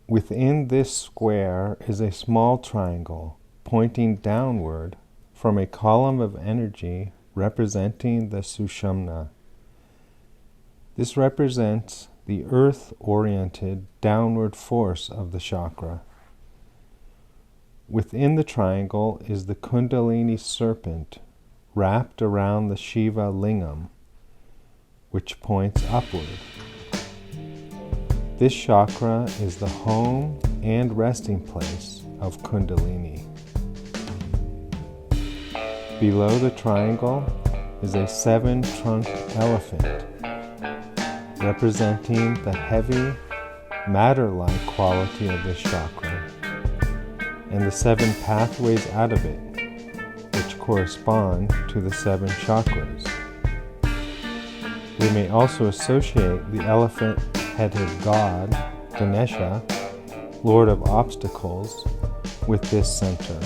Within this square is a small triangle pointing downward from a column of energy representing the Sushumna. This represents the earth-oriented downward force of the chakra. Within the triangle is the Kundalini serpent wrapped around the Shiva lingam, which points upward. This chakra is the home and resting place of Kundalini. Below the triangle is a 7-trunked elephant, representing the heavy, matter-like quality of this chakra, and the 7 pathways out of it, which correspond to the 7 chakras. We may also associate the elephant-headed god, Ganesha, Lord of Obstacles, with this center,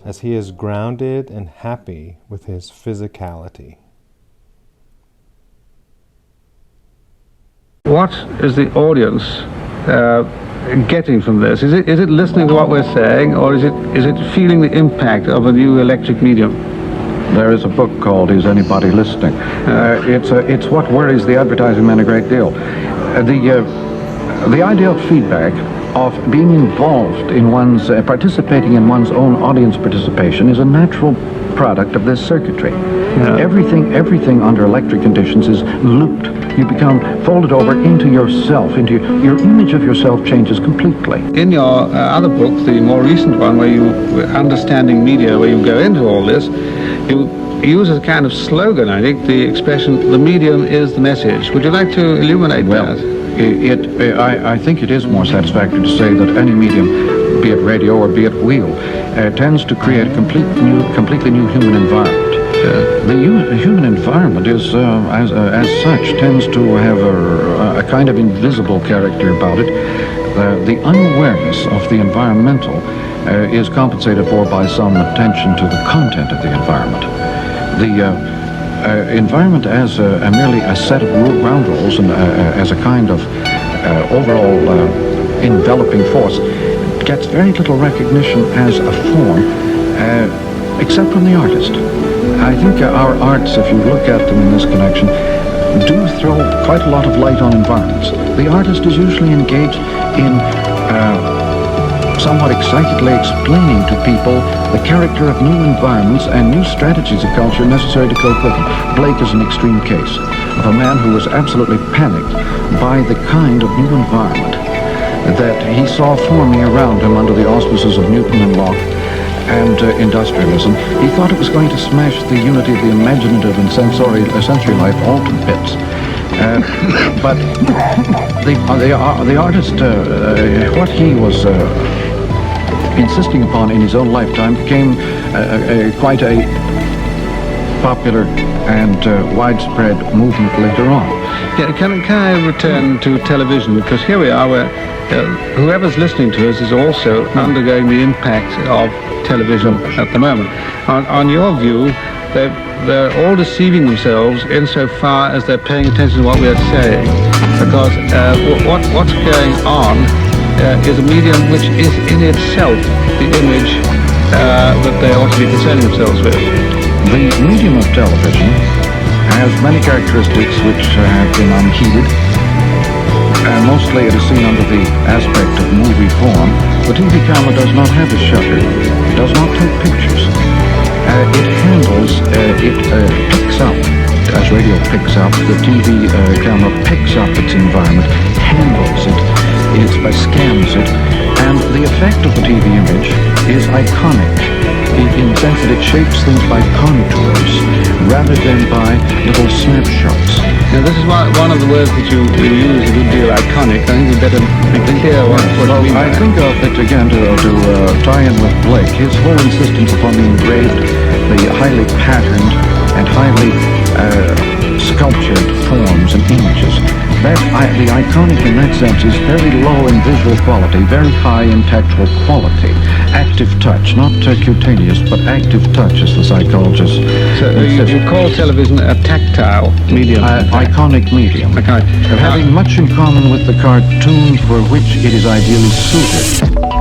as he is grounded and happy with his physicality. What is the audience getting from this? Is it listening to what we're saying, or is it feeling the impact of a new electric medium? There is a book called Is Anybody Listening? It's what worries the advertising man a great deal. The idea of feedback, of being involved in one's, participating in one's own audience participation, is a natural product of this circuitry. Yeah. Everything under electric conditions is looped. You become folded over into yourself, into your image of yourself changes completely. In your other book, the more recent one, where you, Understanding Media, where you go into all this, you use as a kind of slogan, I think, the expression, the medium is the message. Would you like to illuminate that? I think it is more satisfactory to say that any medium, be it radio or be it wheel, tends to create a completely new human environment. The human environment is, as such, tends to have a kind of invisible character about it. The unawareness of the environmental is compensated for by some attention to the content of the environment. The environment as merely a set of ground rules and as a kind of overall enveloping force gets very little recognition as a form, except from the artist. I think our arts, if you look at them in this connection, do throw quite a lot of light on environments. The artist is usually engaged in somewhat excitedly explaining to people the character of new environments and new strategies of culture necessary to cope with them. Blake is an extreme case of a man who was absolutely panicked by the kind of new environment that he saw forming around him under the auspices of Newton and Locke and industrialism. He thought it was going to smash the unity of the imaginative and sensory life all to bits. But the artist, what he was insisting upon in his own lifetime became quite a popular and widespread movement later on. Yeah, can I return to television? Because here we are, where whoever's listening to us is also undergoing the impact of television at the moment. On your view, they're all deceiving themselves insofar as they're paying attention to what we're saying, because what's going on is a medium which is in itself the image that they ought to be concerning themselves with. The medium of television has many characteristics which have been unheeded. Mostly it is seen under the aspect of movie form. The TV camera does not have a shutter. It does not take pictures. It handles, it picks up, as radio picks up, the TV camera picks up its environment, handles it, scans it, and the effect of the TV image is iconic in the sense that it shapes things by contours rather than by little snapshots. Now this is one of the words that you use a good deal, iconic. I think we better be clear what you mean by I think of it again to tie in with Blake, his whole insistence upon the engraved, the highly patterned and highly sculptured forms and images. The iconic in that sense is very low in visual quality, very high in textual quality. active touch, not cutaneous, but active touch, as the psychologist So you call television a tactile medium? iconic medium, Okay. having much in common with the cartoons for which it is ideally suited.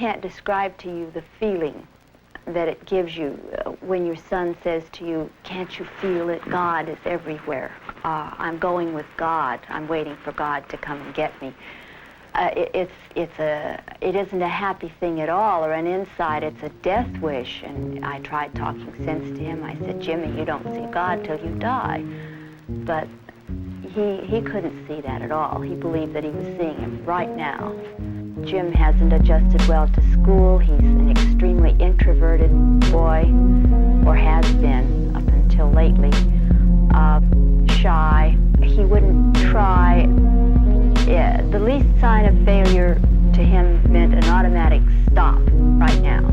can't describe to you the feeling that it gives you when your son says to you, "Can't you feel it? God is everywhere. I'm going with God. I'm waiting for God to come and get me." It isn't a happy thing at all, or an inside. It's a death wish. And I tried talking sense to him. I said, "Jimmy, you don't see God till you die." But he couldn't see that at all. He believed that he was seeing him right now. Jim hasn't adjusted well to school. He's an extremely introverted boy, or has been up until lately. Shy. He wouldn't try. The least sign of failure to him meant an automatic stop right now.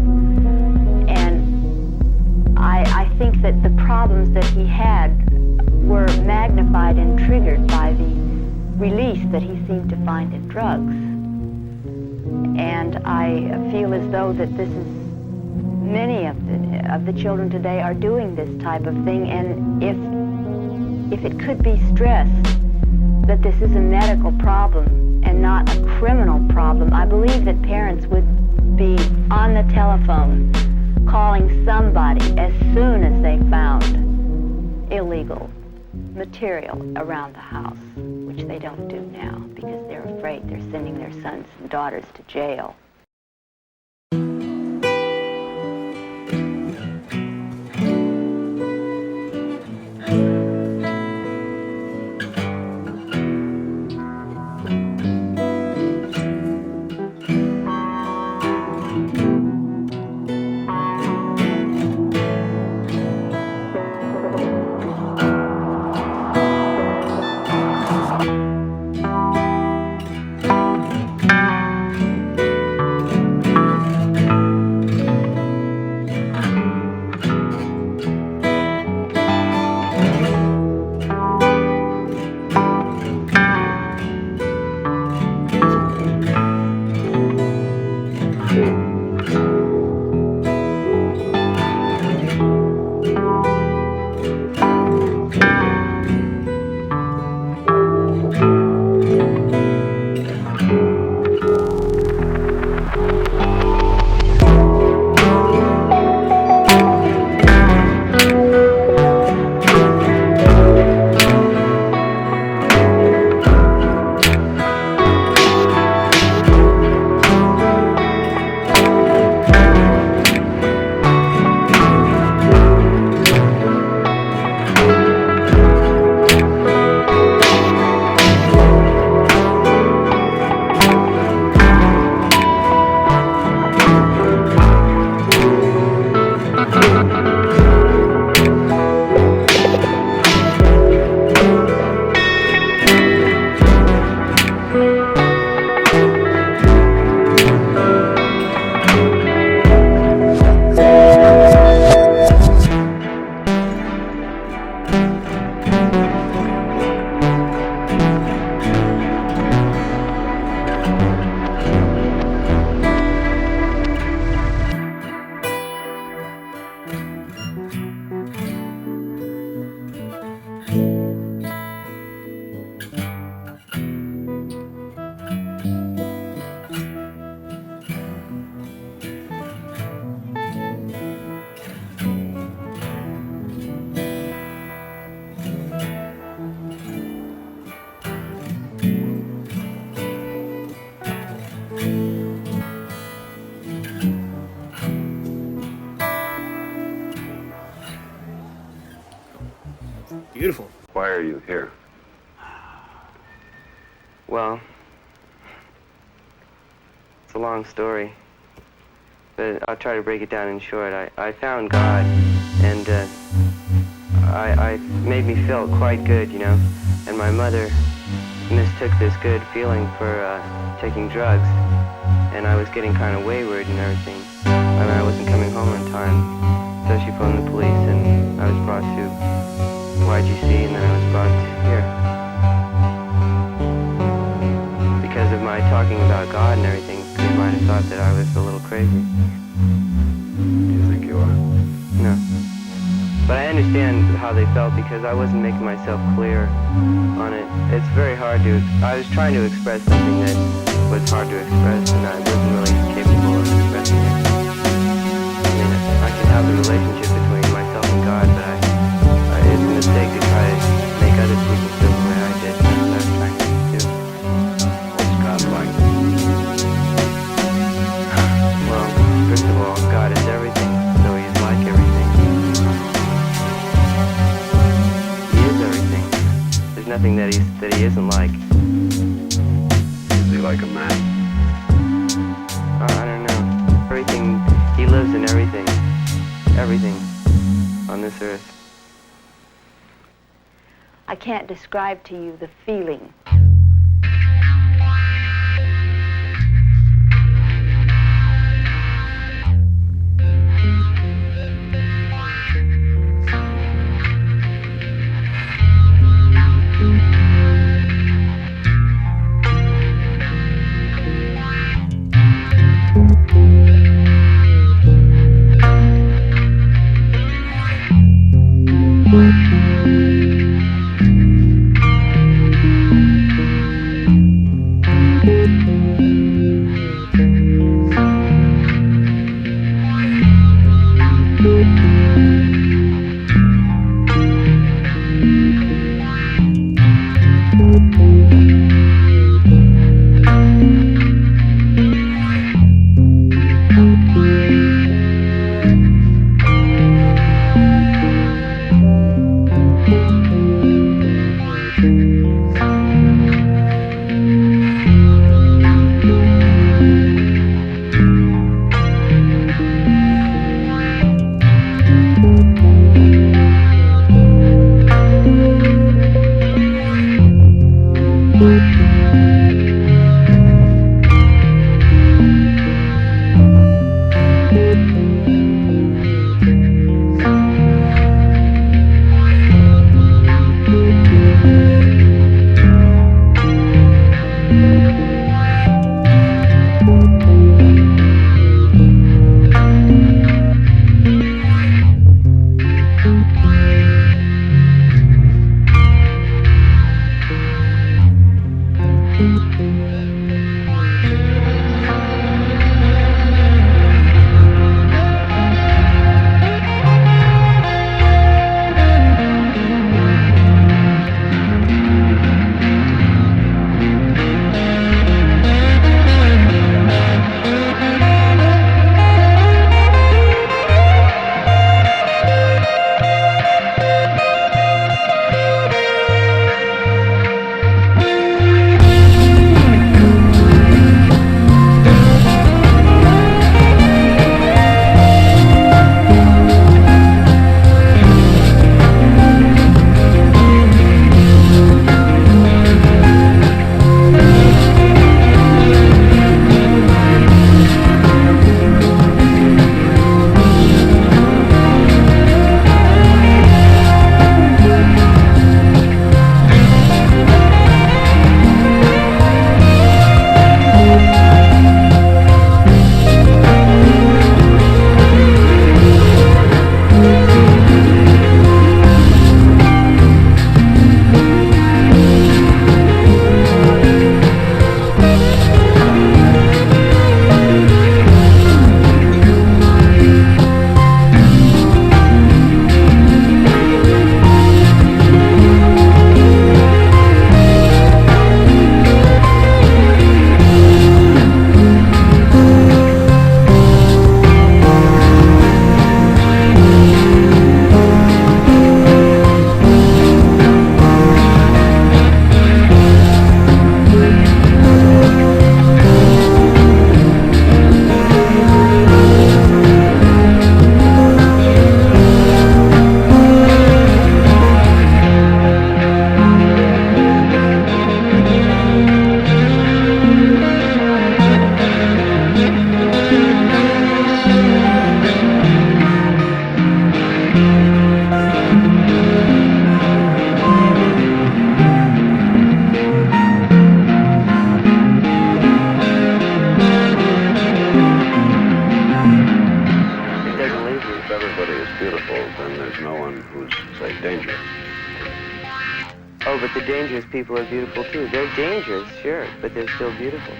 And I think that the problems that he had were magnified and triggered by the release that he seemed to find in drugs. And I feel as though that this is, many of the children today are doing this type of thing, and if it could be stressed that this is a medical problem and not a criminal problem, I believe that parents would be on the telephone calling somebody as soon as they found illegal material around the house, which they don't do now because they're afraid they're sending their sons and daughters to jail. Beautiful. Why are you here? Well, it's a long story, but I'll try to break it down in short. I found God, and I made me feel quite good, you know, and my mother mistook this good feeling for taking drugs, and I was getting kind of wayward and everything. I mean, I wasn't coming home on time, so she phoned the police, and I was brought to YGC, and then I was brought here. Because of my talking about God and everything, they might have thought that I was a little crazy. Do you think you are? No. But I understand how they felt because I wasn't making myself clear on it. It's very hard to, I was trying to express something that was hard to express, and I wasn't really capable of expressing. have the relationship between myself and God, but it's a mistake to try to make other people feel the way I did. That's what I was trying to do. What's God like? Well, first of all, God is everything, so he's like everything. He is everything. There's nothing that he isn't like. Is he like a man? I don't know. Everything, he lives in everything. Everything on this earth. I can't describe to you the feeling. Oh, but the dangerous people are beautiful too. They're dangerous, sure, but they're still beautiful.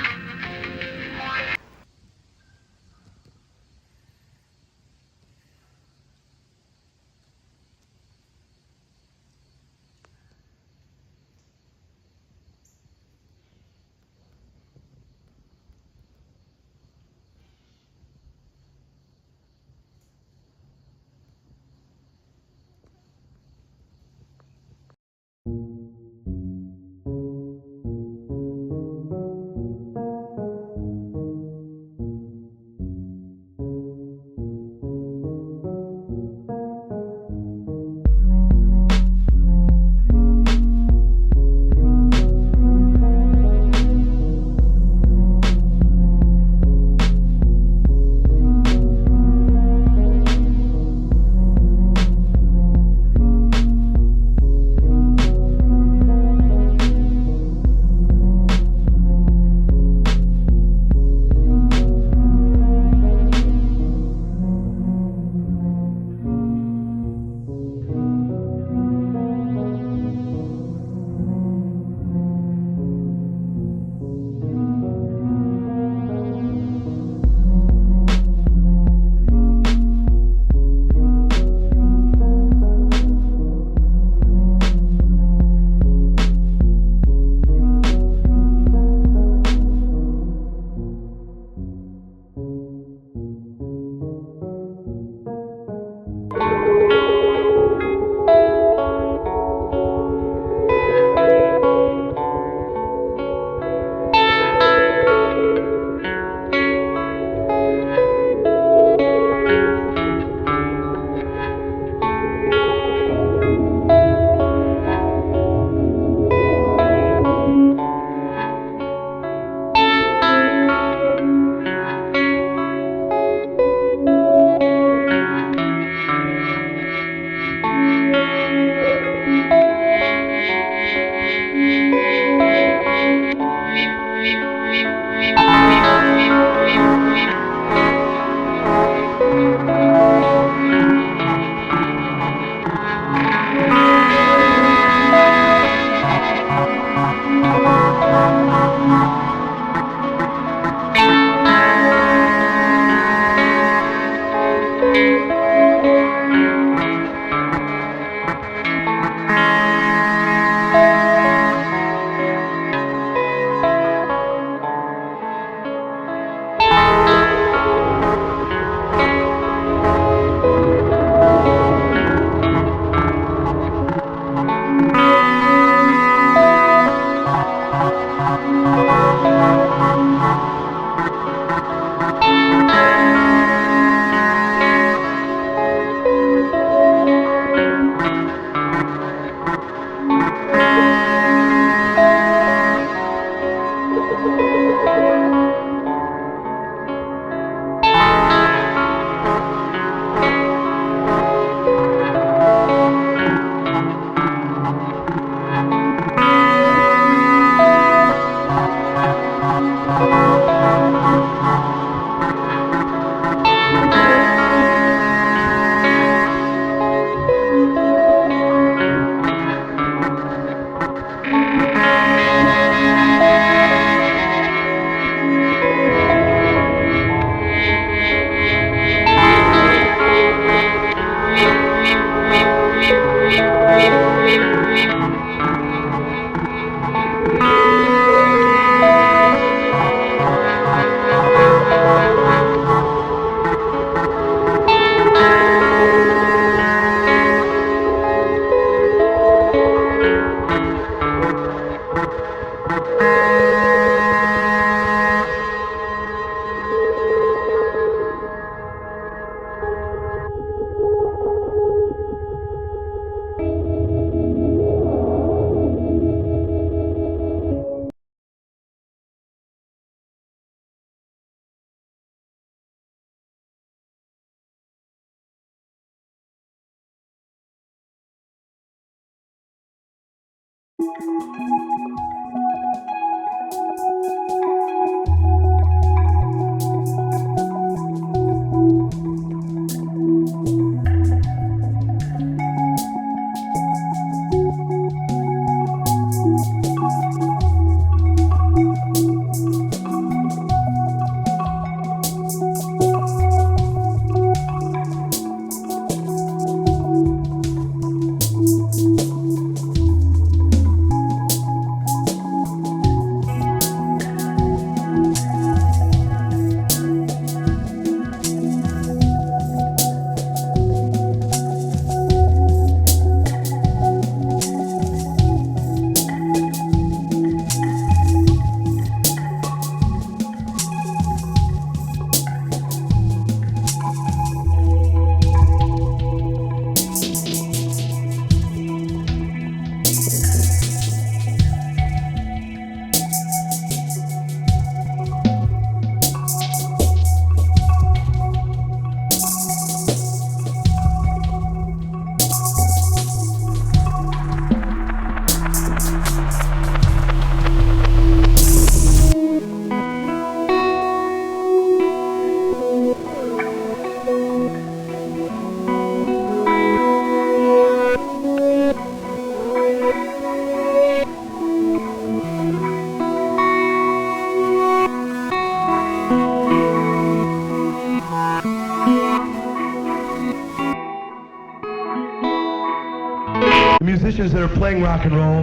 musicians that are playing rock and roll,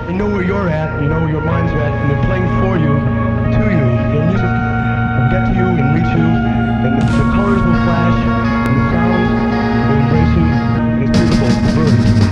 they know where you're at, you know where your mind's at, and they're playing for you, to you. Their music will get to you and reach you, and the colors will flash, and the sounds will embrace you, and it's beautiful. It's the birds.